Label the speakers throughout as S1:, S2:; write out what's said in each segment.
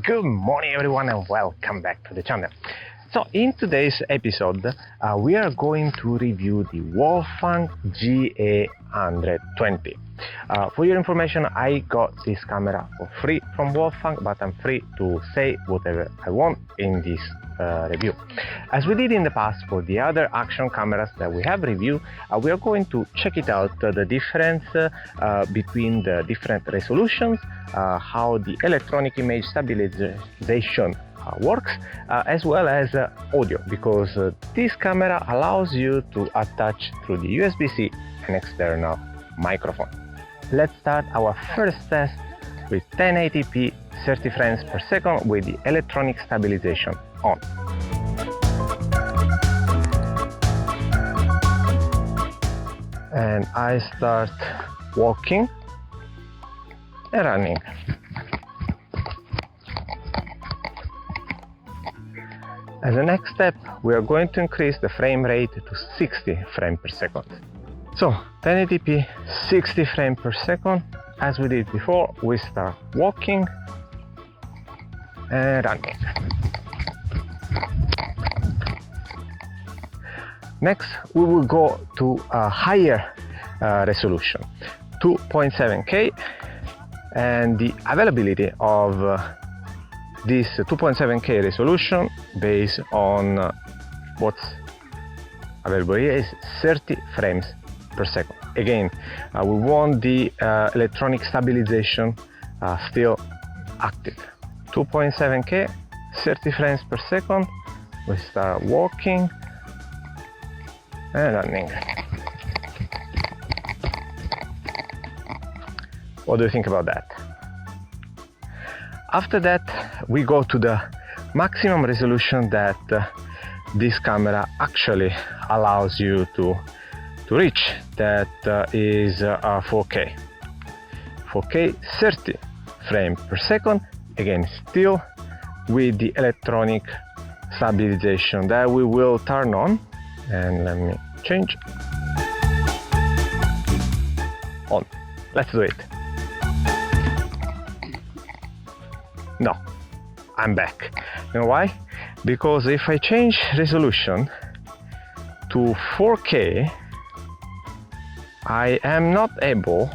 S1: Good morning everyone and welcome back to the channel. So in today's episode we are going to review the Wolfang GA120. For your information, I got this camera for free from Wolfang, but I'm free to say whatever I want in this review. As we did in the past for the other action cameras that we have reviewed, we are going to check it out, the difference between the different resolutions, how the electronic image stabilization works, as well as audio, because this camera allows you to attach through the USB-C an external microphone. Let's start our first test with 1080p 30 frames per second with the electronic stabilization on. And I start walking and running. As a next step, we are going to increase the frame rate to 60 frames per second. So 1080p 60 frames per second. As we did before, we start walking and running. Next, we will go to a higher resolution, 2.7K, and the availability of this 2.7K resolution based on what's available here is 30 frames per second. Again, we want the electronic stabilization still active. 2.7K, 30 frames per second. We start walking and running. What do you think about that? After that, we go to the maximum resolution that this camera actually allows you to reach. That is 4K. 4K 30 frames per second. Again, still with the electronic stabilization that we will turn on. And let me change. On. Let's do it. No, I'm back. You know why? Because if I change resolution to 4K, I am not able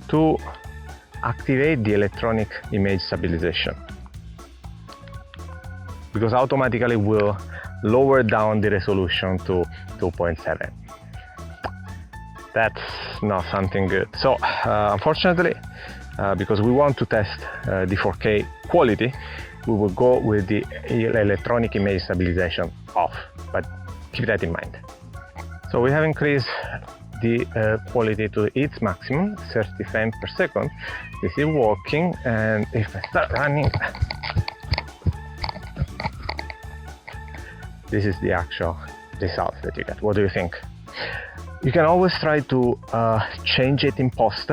S1: to activate the electronic image stabilization, because automatically will lower down the resolution to 2.7. That's not something good. So unfortunately, because we want to test the 4K quality, we will go with the electronic image stabilization off, but keep that in mind. So we have increased the quality to its maximum, 30 frames per second. This is walking, and if I start running, this is the actual result that you get. What do you think? You can always try to change it in post,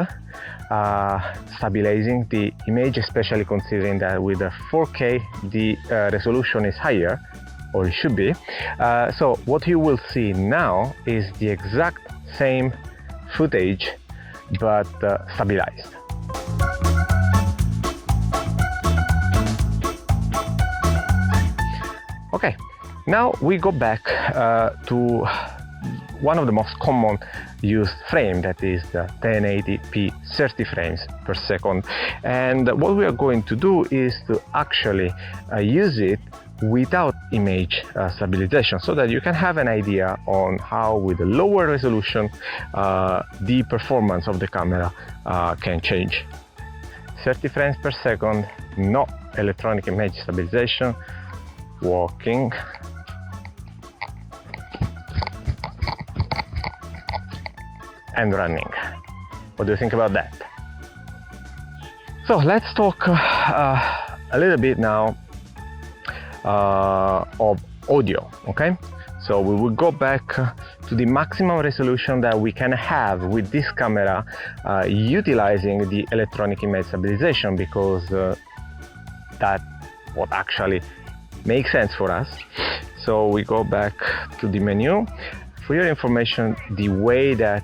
S1: stabilizing the image, especially considering that with the 4K the resolution is higher, or it should be. So what you will see now is the exact same footage, but stabilized. Okay, now we go back to one of the most common used frame, that is the 1080p 30 frames per second. And what we are going to do is to actually use it without image stabilization, so that you can have an idea on how with a lower resolution the performance of the camera can change. 30 frames per second, no electronic image stabilization, walking. And running. What do you think about that? So let's talk a little bit now of audio, okay? So we will go back to the maximum resolution that we can have with this camera utilizing the electronic image stabilization, because that's what actually makes sense for us. So we go back to the menu. For your information, the way that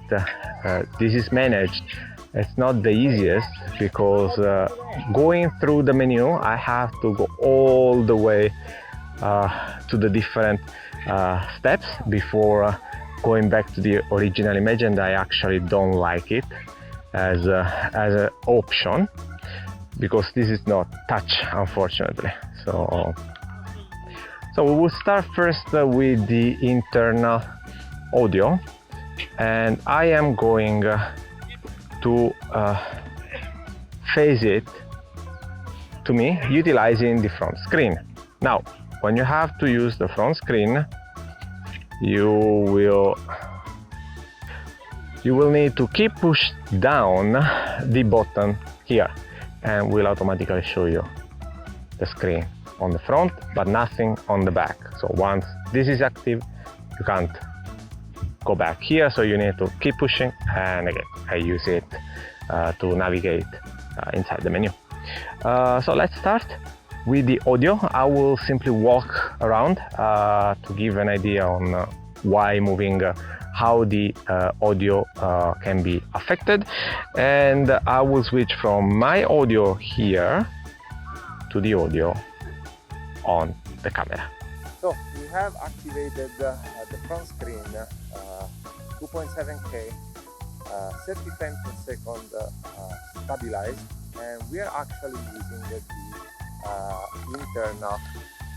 S1: this is managed It's not the easiest because going through the menu, I have to go all the way to the different steps before going back to the original image, and I actually don't like it as an option because this is not touch, unfortunately. So we will start first with the internal audio, and I am going to phase it to me utilizing the front screen. Now, when you have to use the front screen, you will need to keep push down the button here, and will automatically show you the screen on the front but nothing on the back. So once this is active, you can't go back here, so you need to keep pushing, and again I use it to navigate inside the menu. So let's start with the audio. I will simply walk around to give an idea on why moving, how the audio can be affected, and I will switch from my audio here to the audio on the camera. So we have activated the front screen 2.7K 30 frames per second stabilized, and we are actually using the internal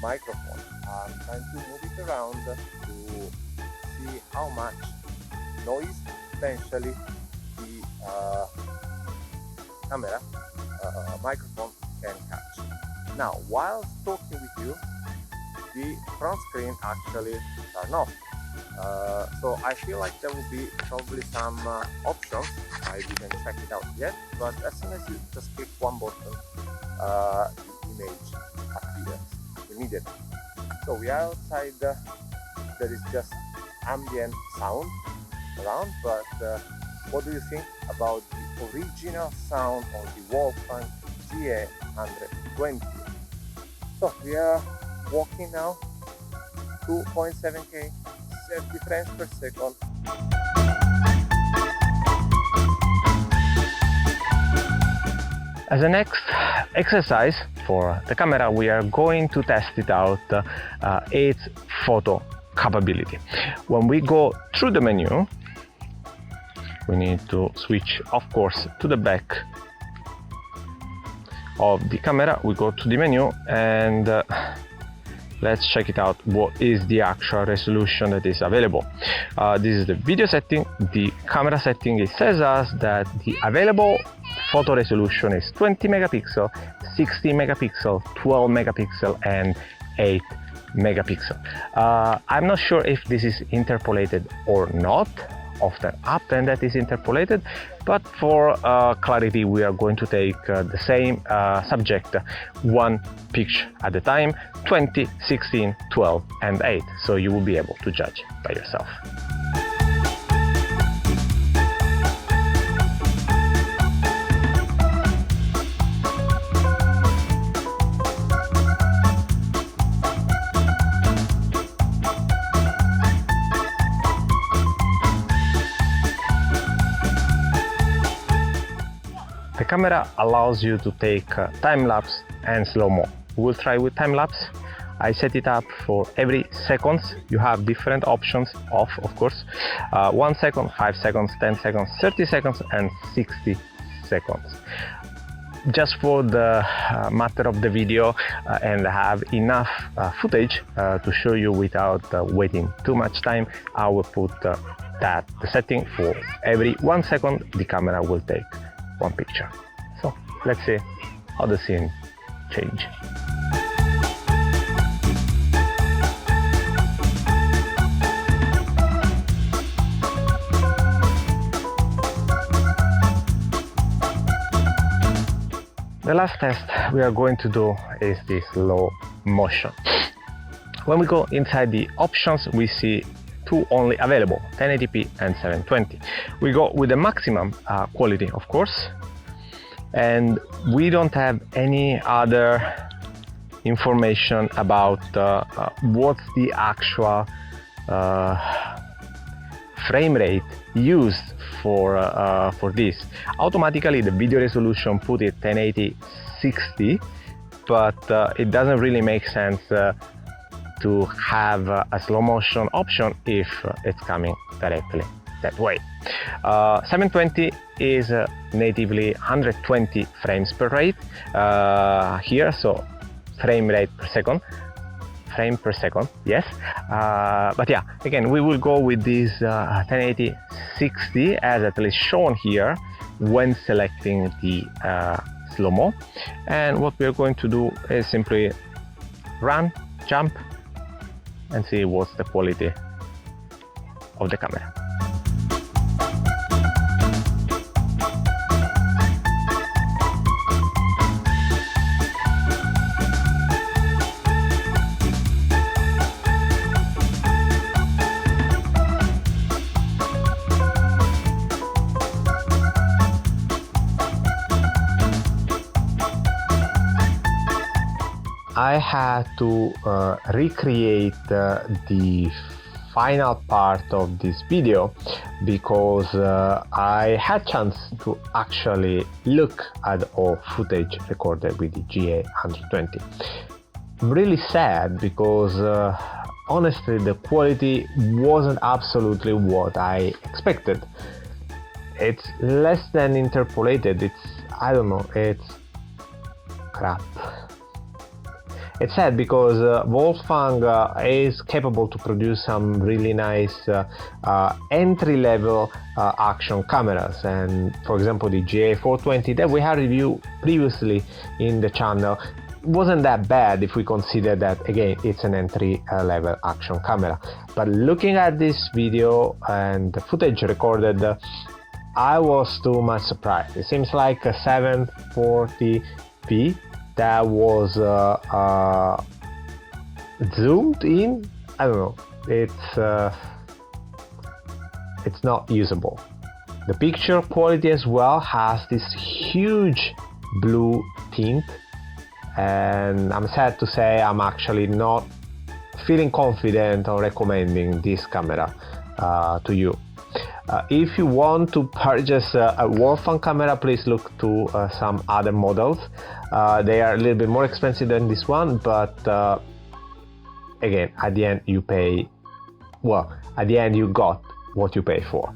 S1: microphone. I'm trying to move it around to see how much noise potentially the camera microphone can catch. Now, while talking with you, the front screen actually turned off. So I feel like there will be probably some options. I didn't check it out yet, but as soon as you just click one button, the image appears immediately. So we are outside, there is just ambient sound around, but what do you think about the original sound of the Wolfang GA120? So we are walking now, 2.7K, 30 frames per second. As a next exercise for the camera, we are going to test it out its photo capability. When we go through the menu, we need to switch, of course, to the back of the camera. We go to the menu, and let's check it out. What is the actual resolution that is available? This is the video setting. The camera setting, it says us that the available photo resolution is 20 megapixel, 60 megapixel, 12 megapixel, and 8 megapixel. I'm not sure if this is interpolated or not. Often happen that is interpolated, but for clarity we are going to take the same subject, one picture at a time, 20, 16, 12 and 8, so you will be able to judge by yourself. The camera allows you to take time-lapse and slow-mo. We'll try with time-lapse. I set it up for every seconds. You have different options off, of course. 1 second, 5 seconds, 10 seconds, 30 seconds, and 60 seconds. Just for the matter of the video and have enough footage to show you without waiting too much time, I will put the setting for every 1 second the camera will take one picture. So let's see how the scene change. The last test we are going to do is the slow motion. When we go inside the options, we see two only available, 1080p and 720. We go with the maximum quality, of course, and we don't have any other information about what's the actual frame rate used for this. Automatically the video resolution put it 1080 60, but it doesn't really make sense to have a slow motion option if it's coming directly that way. 720 is natively 120 frames per rate here, so frame per second, yes. But yeah, again, we will go with this 1080 60 as at least shown here when selecting the slow-mo. And what we are going to do is simply run, jump, and see what's the quality of the camera. I had to recreate the final part of this video because I had chance to actually look at all footage recorded with the GA120. I'm really sad because honestly the quality wasn't absolutely what I expected. It's less than interpolated, I don't know, it's crap. It's sad because Wolfang is capable to produce some really nice entry-level action cameras, and for example the GA420 that we had reviewed previously in the channel wasn't that bad if we consider that again it's an entry-level action camera. But looking at this video and the footage recorded, I was too much surprised. It seems like a 740p that was zoomed in. I don't know, it's not usable. The picture quality as well has this huge blue tint, and I'm sad to say I'm actually not feeling confident on recommending this camera to you. If you want to purchase a Wolfang camera, please look to some other models. They are a little bit more expensive than this one, but again, at the end you pay, well, at the end you got what you pay for.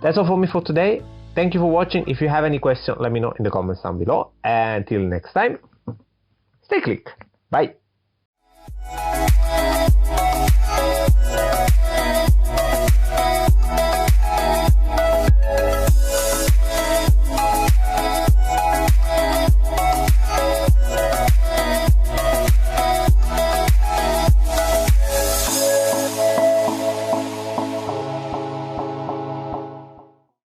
S1: That's all for me for today. Thank you for watching. If you have any questions, let me know in the comments down below. And until next time, stay click. Bye.